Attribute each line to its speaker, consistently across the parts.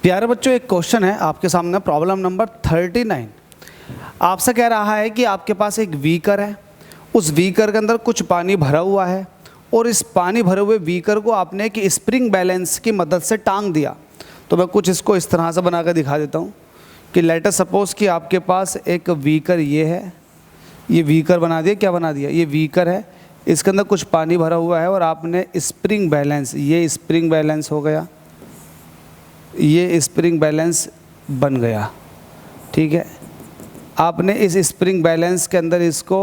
Speaker 1: प्यारे बच्चों, एक क्वेश्चन है आपके सामने, प्रॉब्लम नंबर 39। आपसे कह रहा है कि आपके पास एक बीकर है, उस बीकर के अंदर कुछ पानी भरा हुआ है और इस पानी भरे हुए बीकर को आपने एक स्प्रिंग बैलेंस की मदद से टांग दिया। तो मैं कुछ इसको इस तरह से बना कर दिखा देता हूँ कि लेट अस सपोज कि आपके पास एक बीकर ये है, ये बीकर बना दिया, क्या बना दिया, ये बीकर है, इसके अंदर कुछ पानी भरा हुआ है और आपने स्प्रिंग बैलेंस, ये स्प्रिंग बैलेंस हो गया, ये स्प्रिंग बैलेंस बन गया। ठीक है, आपने इस स्प्रिंग बैलेंस के अंदर इसको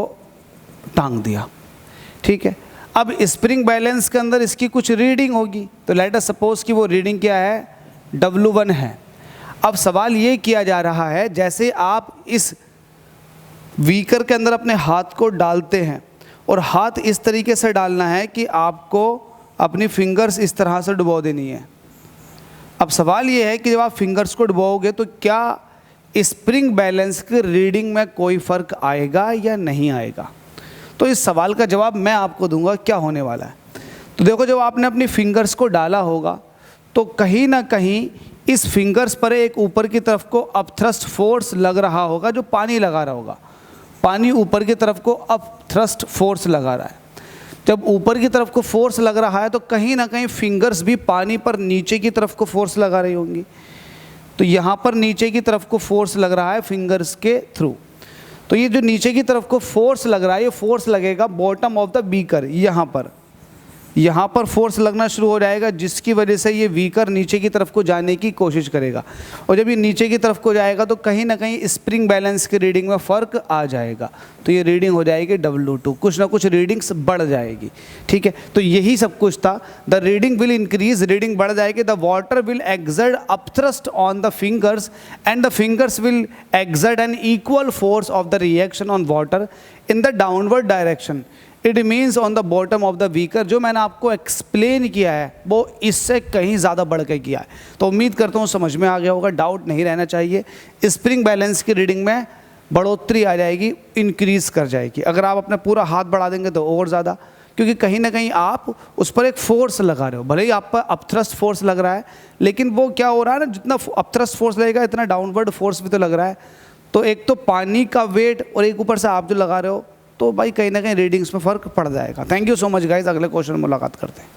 Speaker 1: टांग दिया। ठीक है, अब स्प्रिंग बैलेंस के अंदर इसकी कुछ रीडिंग होगी, तो लेट अस सपोज कि वो रीडिंग क्या है, W1 है। अब सवाल ये किया जा रहा है, जैसे आप इस बीकर के अंदर अपने हाथ को डालते हैं और हाथ इस तरीके से डालना है कि आपको अपनी फिंगर्स इस तरह से डुबो देनी है। अब सवाल ये है कि जब आप फिंगर्स को डुबोगे तो क्या स्प्रिंग बैलेंस की रीडिंग में कोई फ़र्क आएगा या नहीं आएगा। तो इस सवाल का जवाब मैं आपको दूंगा क्या होने वाला है। तो देखो, जब आपने अपनी फिंगर्स को डाला होगा तो कहीं ना कहीं इस फिंगर्स पर एक ऊपर की तरफ को अपथ्रस्ट फोर्स लग रहा होगा, जो पानी लगा रहा होगा। पानी ऊपर की तरफ को अपथ्रस्ट फोर्स लगा रहा है। जब ऊपर की तरफ को फोर्स लग रहा है तो कहीं ना कहीं फिंगर्स भी पानी पर नीचे की तरफ को फोर्स लगा रही होंगी। तो यहाँ पर नीचे की तरफ को फोर्स लग रहा है फिंगर्स के थ्रू। तो ये जो नीचे की तरफ को फोर्स लग रहा है, ये फोर्स लगेगा बॉटम ऑफ द बीकर, यहाँ पर फोर्स लगना शुरू हो जाएगा, जिसकी वजह से ये बीकर नीचे की तरफ को जाने की कोशिश करेगा। और जब ये नीचे की तरफ को जाएगा तो कहीं ना कहीं स्प्रिंग बैलेंस की रीडिंग में फ़र्क आ जाएगा। तो ये रीडिंग हो जाएगी W2, कुछ ना कुछ रीडिंग्स बढ़ जाएगी। ठीक है, तो यही सब कुछ था। The reading will increase, reading बढ़ जाएगी। The water will exert upthrust on the fingers and the fingers will exert an equal force of the reaction on water in the downward direction. It means on the bottom of the beaker. जो मैंने आपको explain किया है वो इससे कहीं ज़्यादा बढ़ के किया है। तो उम्मीद करता हूँ समझ में आ गया होगा, डाउट नहीं रहना चाहिए। स्प्रिंग बैलेंस की रीडिंग में बढ़ोतरी आ जाएगी, इंक्रीज़ कर जाएगी। अगर आप अपना पूरा हाथ बढ़ा देंगे तो और ज़्यादा, क्योंकि कहीं ना कहीं आप उस पर एक फोर्स लगा रहे हो। भले ही आप पर अपथ्रस्ट फोर्स लग रहा है, लेकिन वो क्या हो रहा है ना, जितना अपथ्रस्ट फोर्स लगेगा इतना डाउनवर्ड फोर्स भी तो लग रहा है। तो एक तो पानी का वेट और एक ऊपर से आप जो लगा रहे हो, तो भाई कहीं ना कहीं रीडिंग्स में फ़र्क पड़ जाएगा। Thank you so much guys, अगले क्वेश्चन में मुलाकात करते हैं।